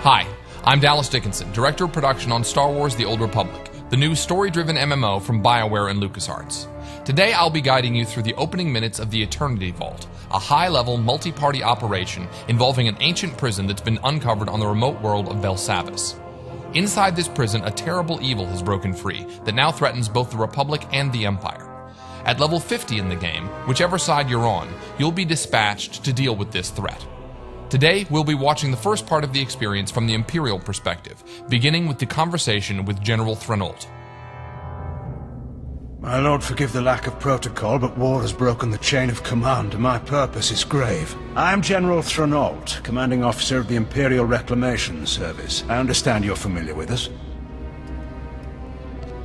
Hi, I'm Dallas Dickinson, Director of Production on Star Wars The Old Republic, the new story-driven MMO from BioWare and LucasArts. Today I'll be guiding you through the opening minutes of the Eternity Vault, a high-level, multi-party operation involving an ancient prison that's been uncovered on the remote world of Belsavis. Inside this prison, a terrible evil has broken free that now threatens both the Republic and the Empire. At level 50 in the game, whichever side you're on, you'll be dispatched to deal with this threat. Today, we'll be watching the first part of the experience from the Imperial perspective, beginning with the conversation with General Threnault. My lord, forgive the lack of protocol, but war has broken the chain of command, and my purpose is grave. I am General Threnault, commanding officer of the Imperial Reclamation Service. I understand you're familiar with us.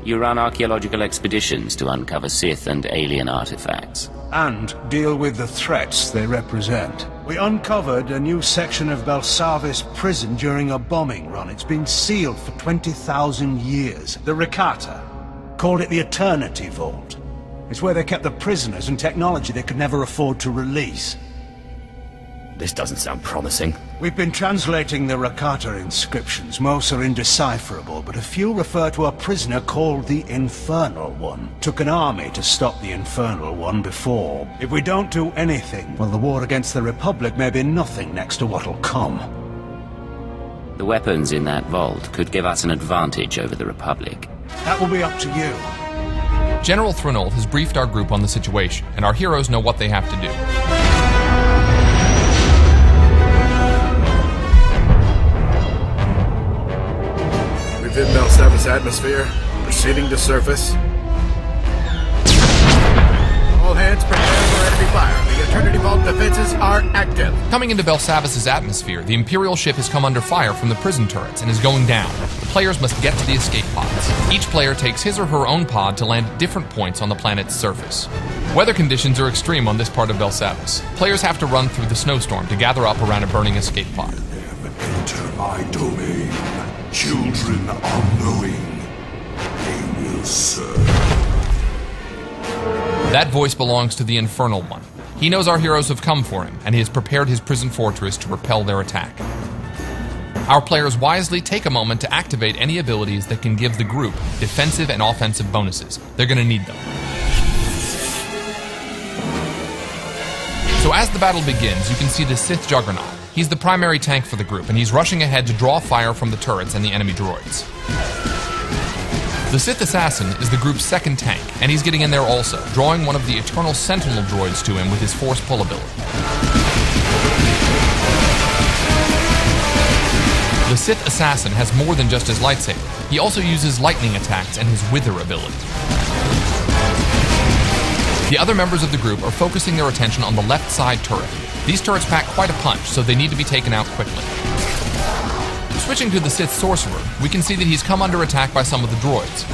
You run archaeological expeditions to uncover Sith and alien artifacts. And deal with the threats they represent. We uncovered a new section of Belsavis prison during a bombing run. It's been sealed for 20,000 years. The Rakata called it the Eternity Vault. It's where they kept the prisoners and technology they could never afford to release. This doesn't sound promising. We've been translating the Rakata inscriptions. Most are indecipherable, but a few refer to a prisoner called the Infernal One. Took an army to stop the Infernal One before. If we don't do anything, well, the war against the Republic may be nothing next to what'll come. The weapons in that vault could give us an advantage over the Republic. That will be up to you. General Threnault has briefed our group on the situation, and our heroes know what they have to do. Within Belsavis atmosphere, proceeding to surface. All hands prepare for enemy fire. The Eternity Vault defenses are active. Coming into Belsavis' atmosphere, the Imperial ship has come under fire from the prison turrets and is going down. The players must get to the escape pods. Each player takes his or her own pod to land at different points on the planet's surface. Weather conditions are extreme on this part of Belsavis. Players have to run through the snowstorm to gather up around a burning escape pod. Enter my domain. Children unknowing, they will serve. That voice belongs to the Infernal One. He knows our heroes have come for him, and he has prepared his prison fortress to repel their attack. Our players wisely take a moment to activate any abilities that can give the group defensive and offensive bonuses. They're going to need them. So as the battle begins, you can see the Sith Juggernaut. He's the primary tank for the group, and he's rushing ahead to draw fire from the turrets and the enemy droids. The Sith Assassin is the group's second tank, and he's getting in there also, drawing one of the Eternal Sentinel droids to him with his Force Pull ability. The Sith Assassin has more than just his lightsaber. He also uses lightning attacks and his Wither ability. The other members of the group are focusing their attention on the left side turret. These turrets pack quite a punch, so they need to be taken out quickly. Switching to the Sith Sorcerer, we can see that he's come under attack by some of the droids.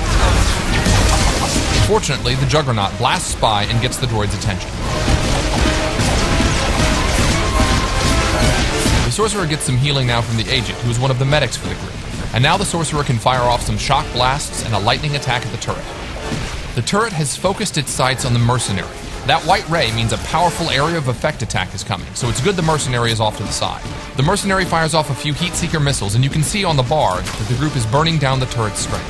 Fortunately, the Juggernaut blasts by and gets the droid's attention. The Sorcerer gets some healing now from the Agent, who is one of the medics for the group. And now the Sorcerer can fire off some shock blasts and a lightning attack at the turret. The turret has focused its sights on the Mercenary. That white ray means a powerful area of effect attack is coming, so it's good the Mercenary is off to the side. The Mercenary fires off a few Heatseeker missiles, and you can see on the bar that the group is burning down the turret's strength.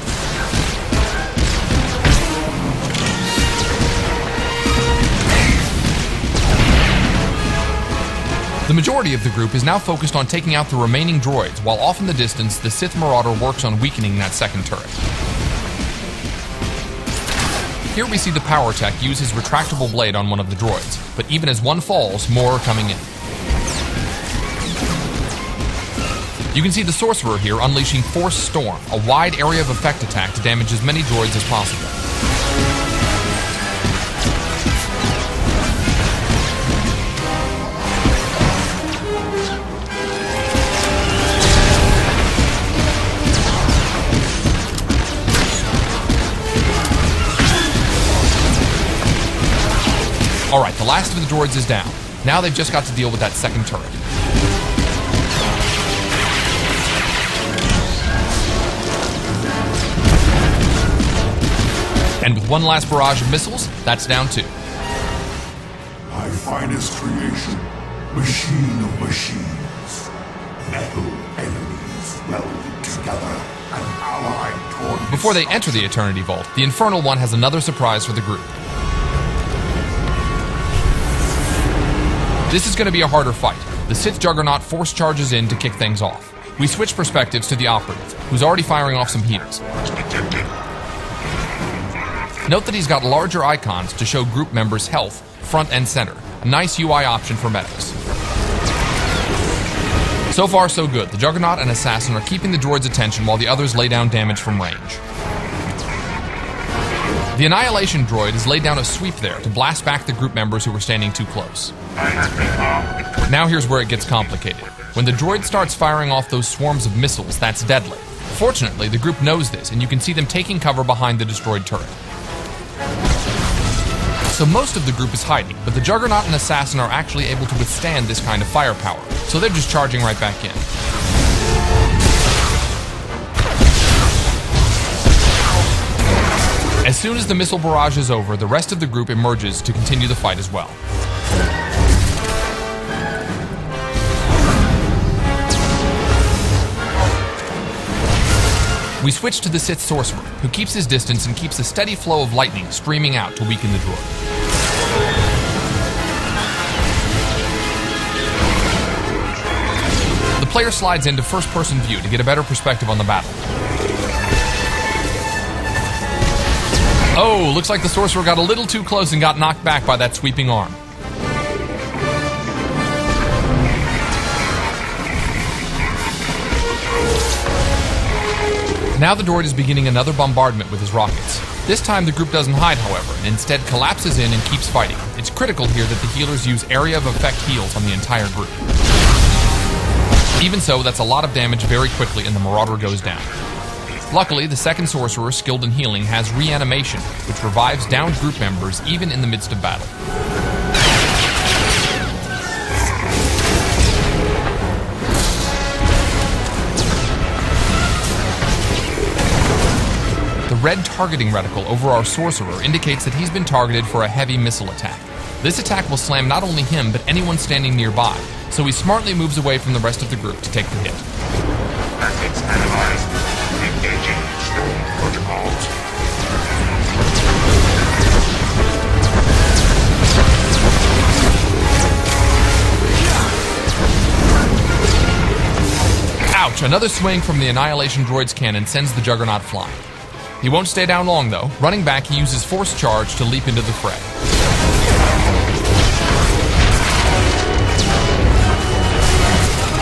The majority of the group is now focused on taking out the remaining droids, while off in the distance, the Sith Marauder works on weakening that second turret. Here we see the power tech use his retractable blade on one of the droids, but even as one falls, more are coming in. You can see the Sorcerer here unleashing Force Storm, a wide area of effect attack to damage as many droids as possible. Alright, the last of the droids is down. Now they've just got to deal with that second turret. And with one last barrage of missiles, that's down 2. My finest creation, machine of machines. Metal enemies welded together and allied toward... Before they enter the Eternity Vault, the Infernal One has another surprise for the group. This is going to be a harder fight. The Sith Juggernaut force charges in to kick things off. We switch perspectives to the Operative, who's already firing off some heaters. Note that he's got larger icons to show group members' health front and center. A nice UI option for medics. So far, so good. The Juggernaut and Assassin are keeping the droid's attention while the others lay down damage from range. The Annihilation droid has laid down a sweep there to blast back the group members who were standing too close. Now here's where it gets complicated. When the droid starts firing off those swarms of missiles, that's deadly. Fortunately, the group knows this, and you can see them taking cover behind the destroyed turret. So most of the group is hiding, but the Juggernaut and Assassin are actually able to withstand this kind of firepower, so they're just charging right back in. As soon as the missile barrage is over, the rest of the group emerges to continue the fight as well. We switch to the Sith Sorcerer, who keeps his distance and keeps a steady flow of lightning streaming out to weaken the droid. The player slides into first-person view to get a better perspective on the battle. Oh, looks like the Sorcerer got a little too close and got knocked back by that sweeping arm. Now the droid is beginning another bombardment with his rockets. This time the group doesn't hide, however, and instead collapses in and keeps fighting. It's critical here that the healers use area of effect heals on the entire group. Even so, that's a lot of damage very quickly and the Marauder goes down. Luckily, the second Sorcerer, skilled in healing, has reanimation, which revives downed group members even in the midst of battle. The red targeting reticle over our Sorcerer indicates that he's been targeted for a heavy missile attack. This attack will slam not only him, but anyone standing nearby, so he smartly moves away from the rest of the group to take the hit. Methods analyzed. Engaging storm protocols. Ouch! Another swing from the Annihilation droid's cannon sends the Juggernaut flying. He won't stay down long, though. Running back, he uses Force Charge to leap into the fray.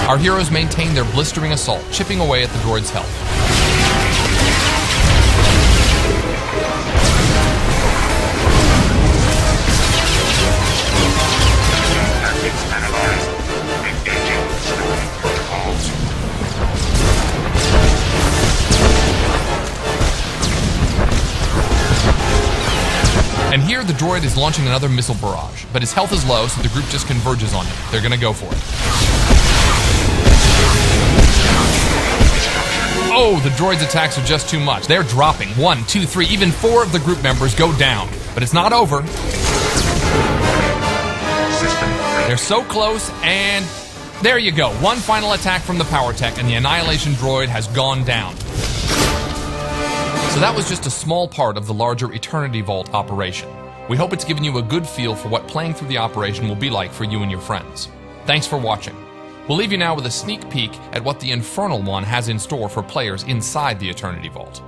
Our heroes maintain their blistering assault, chipping away at the droid's health. Methods analyzed. Engaging storm protocols. And here the droid is launching another missile barrage, but his health is low, so the group just converges on him. They're gonna go for it. Oh, the droid's attacks are just too much. They're dropping. 1, 2, 3, even 4 of the group members go down. But it's not over. They're so close, and there you go. One final attack from the power tech, and the Annihilation droid has gone down. So that was just a small part of the larger Eternity Vault operation. We hope it's given you a good feel for what playing through the operation will be like for you and your friends. Thanks for watching. We'll leave you now with a sneak peek at what the Infernal One has in store for players inside the Eternity Vault.